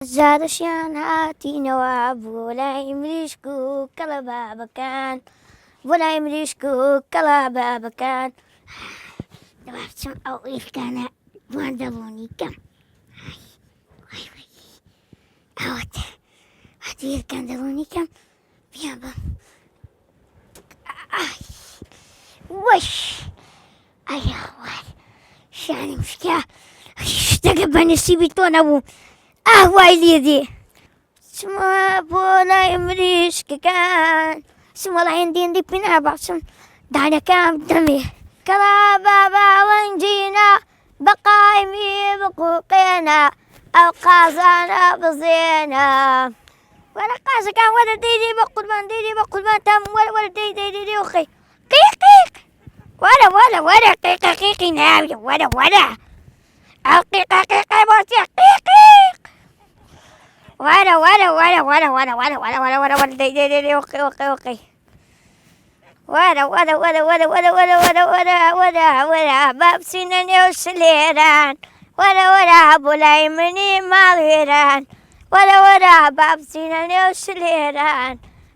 زادشیان هاتینەوە بۆ لای مریشک و کەڵە بابەکان بۆ لای مریشک و کەڵە بابەکان دەبا بچم ئەو ئیفکانە بوان دەبوونی کەم ئەوەتە هاتی ئیفکان دەبوونی کەم بیان بە وەش ئەیاوار شانی مشکە شتەکە بە نسیبی تۆ نەبوو وای لێدێ چمە بۆ لای مریشکەکان سمەڵە هێندی پێنا باشم دانەکەم دەمێ کەڵا بابا وەنجینە بەقایمی بقوقێنە ئەو قازانە بزێنە وەرە قازەکان وەرە دەیدێ بە قوربان تام وەرە دەیدێ وخەی قیق وەرە قیقی ناوی وەرە ئەو قیقە بۆتیە قیق وەرە دەیدێ وقی وەرە بابچینە نێو سلێران وەرە بۆ لای منی ماڵوێران وەرە بابچینە نێو سلێران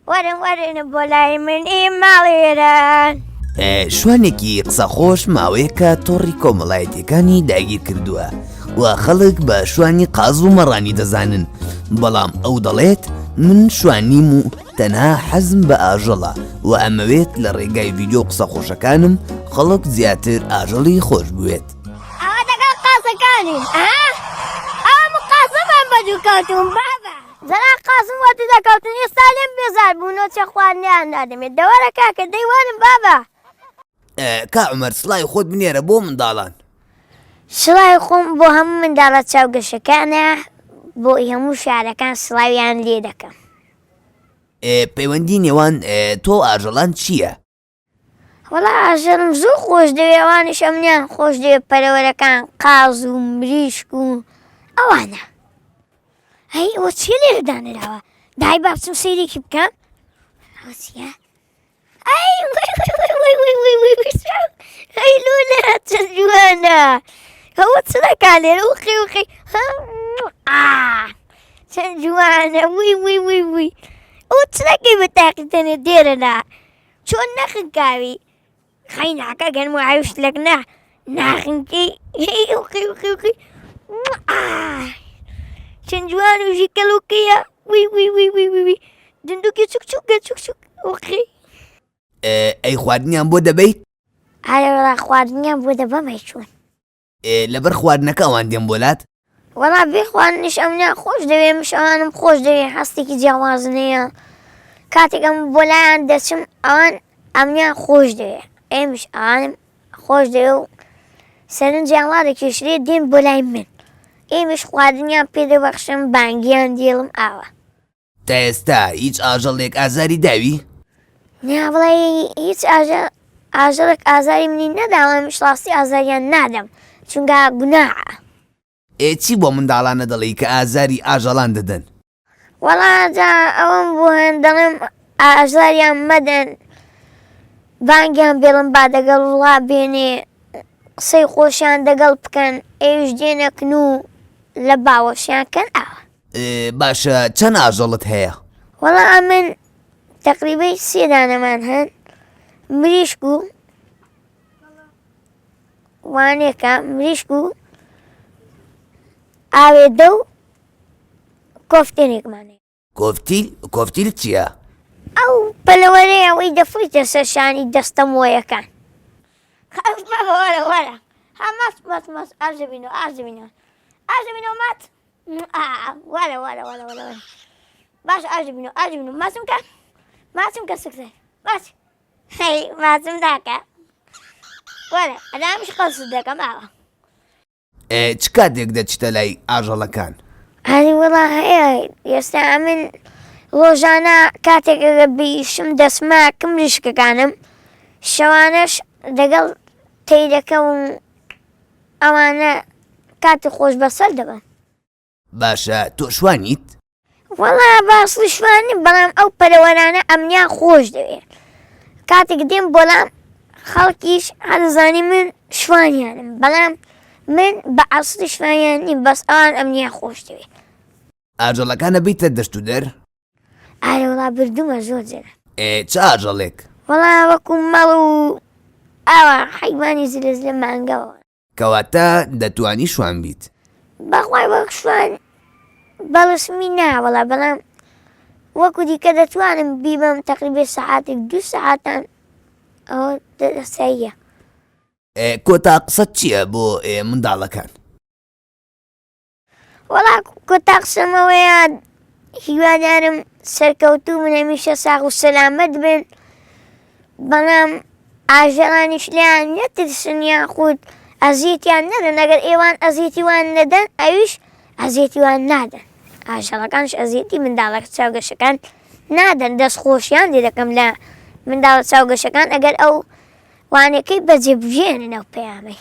وەرن بۆ لای منی ماڵوێران. شوانێکی قسە خۆش ماوەیەکە تۆڕی کۆمەڵایەتیەکانی داگیر کردووە و خەڵک بە شوانی قاز و مەڕانی دەزانن، بەڵام ئەو دەڵێت من شوانیم و تەنها حەزم بە ئاژەڵە و ئەمەوێت لە ڕێگای ڤیدیۆ قسە خۆشەکانم خەڵک زیاتر ئاژەڵی خۆش بوێت. ئەوە دەگەڵ قازەکانین ئەم قازەمان بەدووکەوتون بابە زەنا قازم وەتی دەکەوتن ئێستا لێم بێزار بوونەوە چێ خواردنیان نادەمێت دەوەرە کاکە دەیوانم بابە. کا عومەر سڵای خۆت بنێرە بۆ منداڵان. سڵای خۆم بۆ هەموو منداڵە چاوگەشەکانە بۆ هەموو شارەکان سڵاویان لێ دەکەم. پەیوەندی نێوان تۆ ئاژەڵان چییە؟ وەڵا ئاژەڵم زۆر خۆش دەوێ ئەوانش ئەمنیان خۆش دەوێت پەرەوەرەکان قاز و مریشک و ئەوانە. هەی ئەوە چی لێرەدانراوە دای با بچم سەیرێکی بکەم ئەوە چییە؟ ئەی لۆلە چەند جوانە ئەوە چڵەکا لێرە وخی چەند جوانە وی ئەوە چڵەکەی بە تاقیتەنێ دێرەنا چۆن نەخنکاوی خەی ناکە گەنم و ئاویشت لەک ناخنکەی وخی چەند جوان و ژیکەلۆکەیە وی دندوکی چوک وخی. ئەی خواردنیان بۆ دەبەیت؟ ئارە وەڵا خواردنیان بۆ دەبەمەی چۆن لەبەر خواردنەکە ئەوان دێن بۆلات؟ وەڵا بێ خواردنیش ئەمنیان خۆش دەوێ مش ئەوانم خۆش دەوێ هەستێکی جیاوازنەیە کاتێک ئەم بۆ لایەن دەچم ئەوان ئەمنیان خۆش دەوێ ئێمش ئەوانم خۆش دەوێ و سەرنجیان وا دەکێشرێ دێن بۆ لای من ئێمش خواردنیان پێ دەبەخشم بانگیان دێڵم ئاوە. تا ئێستا هیچ ئاژەڵێک ئازاری داوی؟ نا بڵێ هیچ ئاژەڵێک ئازاری منی نەداوە مش ڕاستی ئازاریان نادەم چونکە گوناحە. چی بۆ منداڵانە دەڵێی کە ئازاری ئاژەڵان دەدەن؟ وەڵا جا ئەوم بۆ هێن دەڵێم ئاژاریان مەدەن بانگیان بێڵم با دەگەڵ وڵا بێنێ قسەی خۆشیان دەگەڵ بکەن ئێوش دێنەکن و لە باوەشیان کەن ئاوە. باشە چەند ئاژەڵت هەیە؟ وەڵا من تەقریبەی 3 دانەمان هەن مریشک و وانێکە مریشک و ئاوێدە و کۆفتێنێکمانەیە. کۆفتیل چییە؟ ئەو پەلەوەرەیە ئەوەی دەفڕیتە سەر شانی دەستە مۆیەکان. وەرە ماس ئاژەبینەوە مات وەرە باش ئاژەبینەوە ماسم کە سکسێ باش ماسم داکە وەرە ئەدامش قەست دەکەم ئاوە. چ کاتێک دەچتە لای ئاژەڵەکان؟ هەری وەڵا هەیە ئێستا من ڕۆژانە کاتێک ئەگە بیشم دەسماکە مریشکەکانم شەوانەش دەگەڵ تەیرەکەم و ئەوانە کاتی خۆش بەسەر دەبن. باشە تۆ شوانیت؟ وەڵا باسی شوانی بەڵام ئەو پەرەوەرانە ئەمنیان خۆش دەوێت کاتێک دێم بۆلام خەڵکیش هەرزانی من شوانیانم بەڵام من بە ئەسڵی شوانیان نیم بەس ئەوان ئەمنیان خۆش دەوێت. ئاژەڵەکانە بیتە دەشت و دەر؟ ئارە وڵا بردومە زۆر جێرە چ ئاژەڵێک؟ وەڵا وەکو مەڵ و ئاوا حیوانی زلز لە مانگەوە کەواتە دەتوانی شوان بیت. بەخوای وەخشوان بەڵسمی ناوەڵا بەڵام وەکو دیکە دەتوانم بیبم تقریبێ سەعاتێک 2 سەعاتان ئەوە دەسەیە. کۆتا قسەت چییە بۆ منداڵەکان؟ وەڵا کۆتا قسەمەوەیە هیوادارم سەرکەوتوو من هەمیشە ساغ و سەلامەت بن بەڵام ئاژەڵانیش لیان نەترسن یاخود ئەزیێتیان نەدەن ئەگەر ئێوان ئەزیێتیوان نەدەن ئەویش ئەزیێتیوان نادەن ئاژەڵەکانش ئەزیێتی منداڵە چاوگەشەکان نادەن دەستخۆشیان لێ دەکەم لە منداڵە چاوگەشەکان ئەگەر ئەو وانەکەی بەجێبژێنن ئەو پەیامەی.